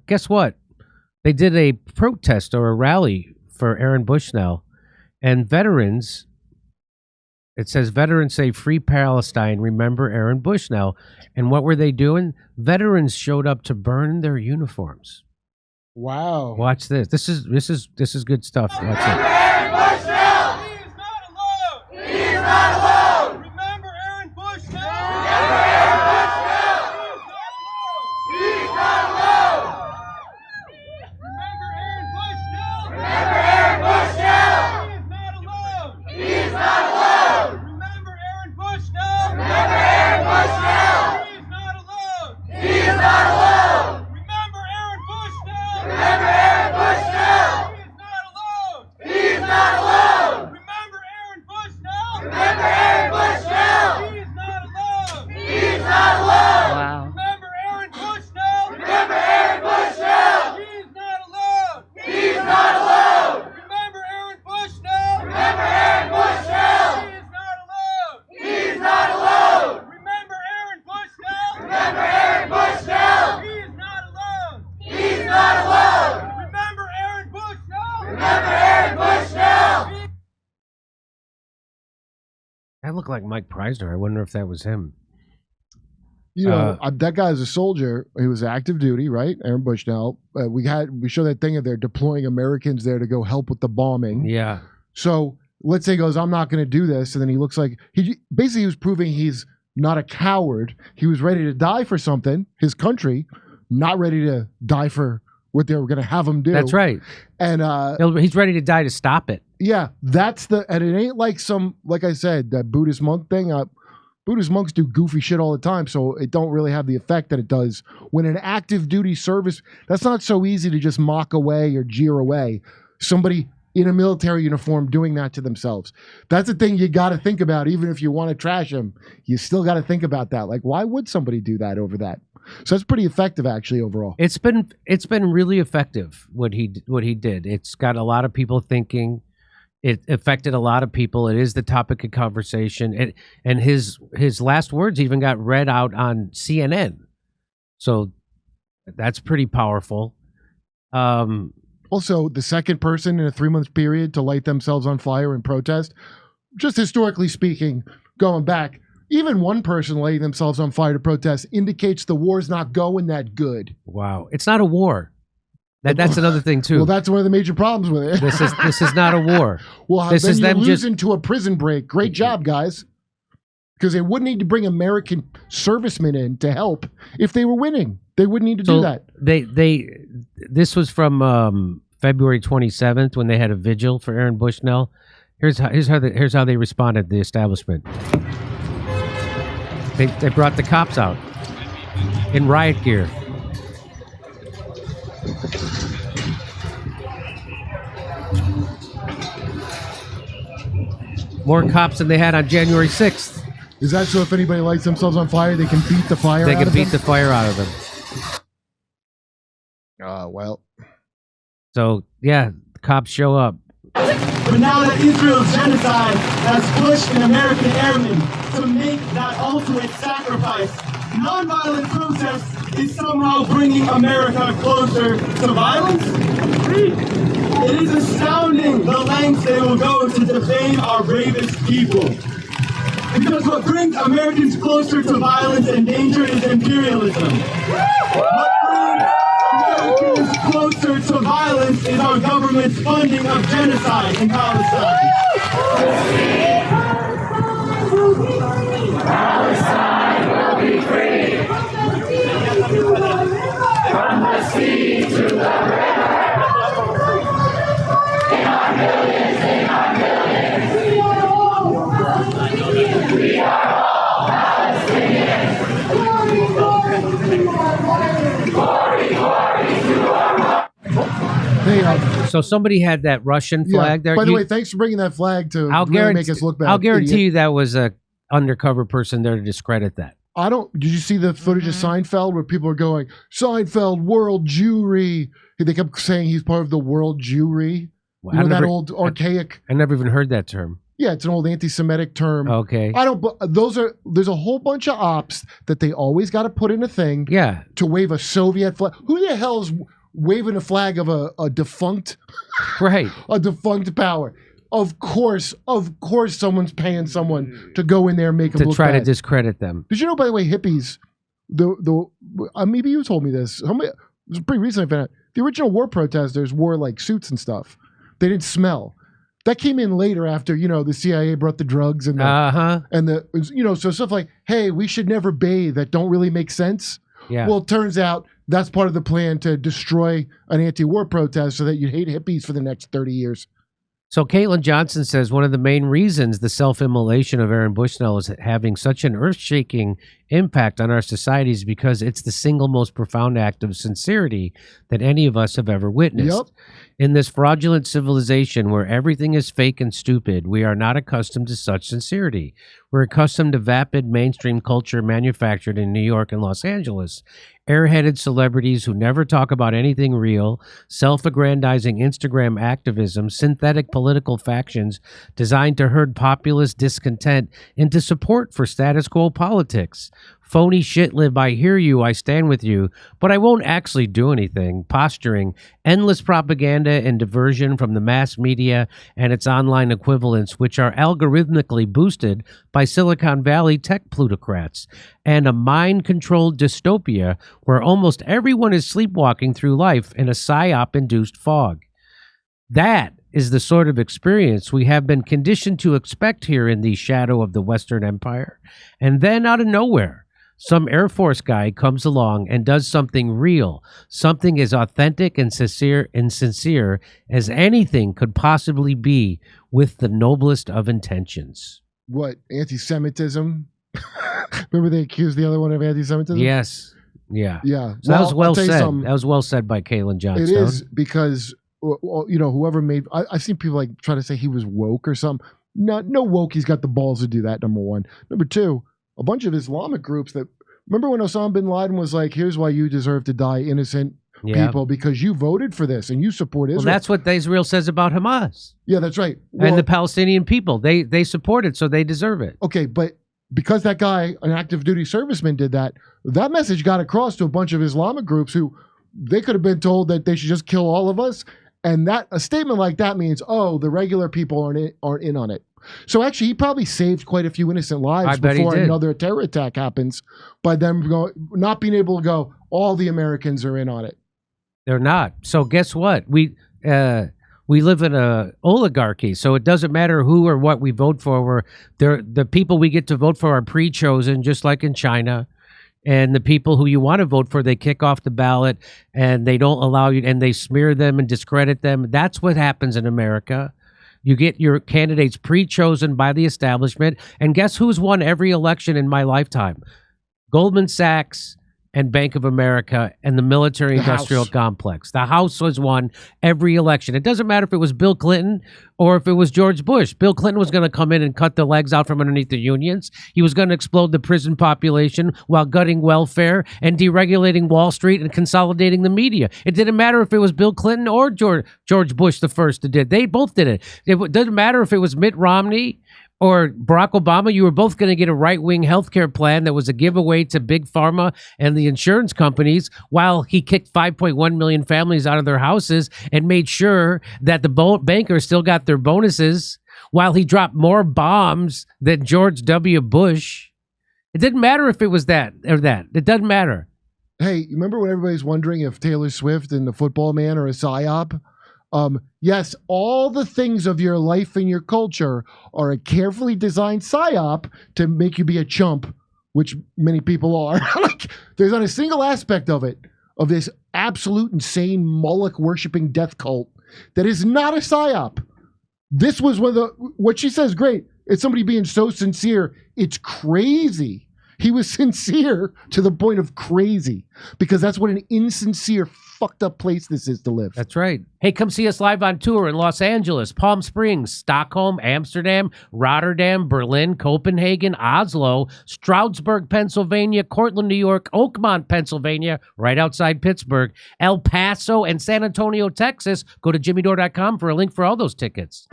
Guess what? They did a protest or a rally for Aaron Bushnell, and veterans. It says veterans say free Palestine. Remember Aaron Bushnell. And what were they doing? Veterans showed up to burn their uniforms. Wow! Watch this. This is good stuff. Watch it. Aaron Bushnell! He is not alone! He is not alone! Remember Aaron Bushnell! Remember Aaron Bushnell! He is not alone! Remember Aaron Bushnell! Remember Aaron Bushnell! He is not alone! He is not alone! Remember Aaron Bushnell! Remember Aaron Bushnell! He is not alone! He is not alone! Remember Aaron Bushnell! Remember Aaron Bushnell! He is not alone! Remember Aaron Bushnell! Remember Aaron Bushnell! He is not alone! He is not alone! Wow. Remember Aaron Bushnell! Remember Aaron Bushnell! He is not alone! He is not alone! Remember Aaron Bushnell! Remember Aaron Bushnell! He is not alone! He is not alone! Remember Aaron Bushnell! Remember Aaron Bushnell! He is not alone! He is not alone! Remember Aaron Bushnell! Remember Aaron Bushnell! That looked like Mike Preisner. I wonder if that was him. You know, that guy's a soldier. He was active duty, right? Aaron Bushnell. We showed that thing of they're deploying Americans there to go help with the bombing. Yeah. So let's say he goes, I'm not going to do this. And then he looks like he was proving he's not a coward. He was ready to die for something, his country, not ready to die for what they were going to have him do. That's right. And he's ready to die to stop it. yeah, and it ain't like like I said, that Buddhist monk thing. Buddhist monks do goofy shit all the time, so it don't really have the effect that it does when an active duty service. That's not so easy to just mock away or jeer away. Somebody in a military uniform doing that to themselves. That's the thing you got to think about. Even if you want to trash them, you still got to think about that. Like, why would somebody do that over that? So that's pretty effective, actually, overall. It's been really effective what he did. It's got a lot of people thinking. It affected a lot of people. It is the topic of conversation. And his last words even got read out on CNN. So that's pretty powerful. Also, the second person in a 3-month period to light themselves on fire in protest, just historically speaking, going back, even one person lighting themselves on fire to protest indicates the war's not going that good. Wow. It's not a war. That's another thing too. Well, that's one of the major problems with it. This is not a war. Well, this then is you them lose into a prison break. Great job, guys. Because they wouldn't need to bring American servicemen in to help if they were winning. They wouldn't need to do that. This was from February 27th when they had a vigil for Aaron Bushnell. Here's how they responded. The establishment. They brought the cops out in riot gear. More cops than they had on January 6th. Is that so if anybody lights themselves on fire, they can beat the fire They out can of beat them? the fire out of them. Well. So, yeah, the cops show up. But now that Israel's genocide has pushed an American airman to make that ultimate sacrifice, nonviolent protest is somehow bringing America closer to violence? It is astounding the lengths they will go to defame our bravest people. Because what brings Americans closer to violence and danger is imperialism. What brings Americans closer to violence is our government's funding of genocide in Palestine. Palestine will be free. From the sea to the river. In our millions, in our millions. We are all Palestinians. Glory, glory to our So somebody had that Russian flag there. By the way, thanks for bringing that flag to really make us look bad. I'll guarantee you that was a undercover person there to discredit that. Did you see the footage of Seinfeld where people are going, Seinfeld, world Jewry? They kept saying he's part of the world Jewry. Well, that old archaic. I never even heard that term. Yeah, it's an old anti-Semitic term. Okay. There's a whole bunch of ops that they always got to put in a thing. Yeah. To wave a Soviet flag. Who the hell is waving a flag of a defunct, right? A defunct power? Of course, someone's paying someone to go in there and make them look try bad. to discredit them. Did you know, by the way, hippies? Maybe you told me this. It was pretty recent. I found out the original war protesters wore like suits and stuff. They didn't smell. That came in later after, the CIA brought the drugs and so stuff like, hey, we should never bathe, that don't really make sense. Yeah. Well, it turns out that's part of the plan to destroy an anti-war protest so that you hate hippies for the next 30 years. So Caitlin Johnson says one of the main reasons the self-immolation of Aaron Bushnell is having such an earth-shaking impact on our society is because it's the single most profound act of sincerity that any of us have ever witnessed. Yep. In this fraudulent civilization where everything is fake and stupid, we are not accustomed to such sincerity. We're accustomed to vapid mainstream culture manufactured in New York and Los Angeles. Airheaded celebrities who never talk about anything real, self-aggrandizing Instagram activism, synthetic political factions designed to herd populist discontent into support for status quo politics. Phony shit live, I hear you, I stand with you, but I won't actually do anything. Posturing, endless propaganda and diversion from the mass media and its online equivalents, which are algorithmically boosted by Silicon Valley tech plutocrats, and a mind-controlled dystopia where almost everyone is sleepwalking through life in a psyop-induced fog. That is the sort of experience we have been conditioned to expect here in the shadow of the Western Empire. And then out of nowhere, some Air Force guy comes along and does something real, something as authentic and sincere as anything could possibly be, with the noblest of intentions. What, anti-Semitism? Remember they accused the other one of anti-Semitism? Yes. Yeah. Yeah. So that was well said. That was well said by Caitlin Johnstone. It is, because whoever made, I've seen people like try to say he was woke or something. No woke. He's got the balls to do that. Number one. Number two, a bunch of Islamic groups that, remember when Osama bin Laden was like, here's why you deserve to die, innocent people, because you voted for this and you support Israel. Well, that's what Israel says about Hamas. Yeah, that's right. Well, and the Palestinian people, they support it, so they deserve it. Okay, but because that guy, an active duty serviceman, did that, that message got across to a bunch of Islamic groups who they could have been told that they should just kill all of us. And that a statement like that means, oh, the regular people aren't in on it. So actually, he probably saved quite a few innocent lives before another terror attack happens by them not being able to go, all the Americans are in on it. They're not. So guess what? We live in a oligarchy, so it doesn't matter who or what we vote for. The people we get to vote for are pre-chosen, just like in China. And the people who you want to vote for, they kick off the ballot and they don't allow you, and they smear them and discredit them. That's what happens in America. You get your candidates pre-chosen by the establishment. And guess who's won every election in my lifetime? Goldman Sachs and Bank of America and the military-industrial complex. The House was won every election. It doesn't matter if it was Bill Clinton or if it was George Bush. Bill Clinton was going to come in and cut the legs out from underneath the unions. He was going to explode the prison population while gutting welfare and deregulating Wall Street and consolidating the media. It didn't matter if it was Bill Clinton or George Bush the first that did. They both did it. It doesn't matter if it was Mitt Romney or Barack Obama. You were both going to get a right-wing healthcare plan that was a giveaway to Big Pharma and the insurance companies, while he kicked 5.1 million families out of their houses and made sure that the bankers still got their bonuses, while he dropped more bombs than George W. Bush. It didn't matter if it was that or that. It doesn't matter. Hey, you remember when everybody's wondering if Taylor Swift and the Football Man are a psyop? Yes, all the things of your life and your culture are a carefully designed psyop to make you be a chump, which many people are. Like, there's not a single aspect of it, of this absolute insane Moloch worshipping death cult, that is not a psyop. This was what she says, great. It's somebody being so sincere. It's crazy. He was sincere to the point of crazy, because that's what an insincere, fucked up place this is to live. That's right. Hey, come see us live on tour in Los Angeles, Palm Springs, Stockholm, Amsterdam, Rotterdam, Berlin, Copenhagen, Oslo, Stroudsburg, Pennsylvania, Cortland, New York, Oakmont, Pennsylvania, right outside Pittsburgh, El Paso, and San Antonio, Texas. Go to jimmydore.com for a link for all those tickets.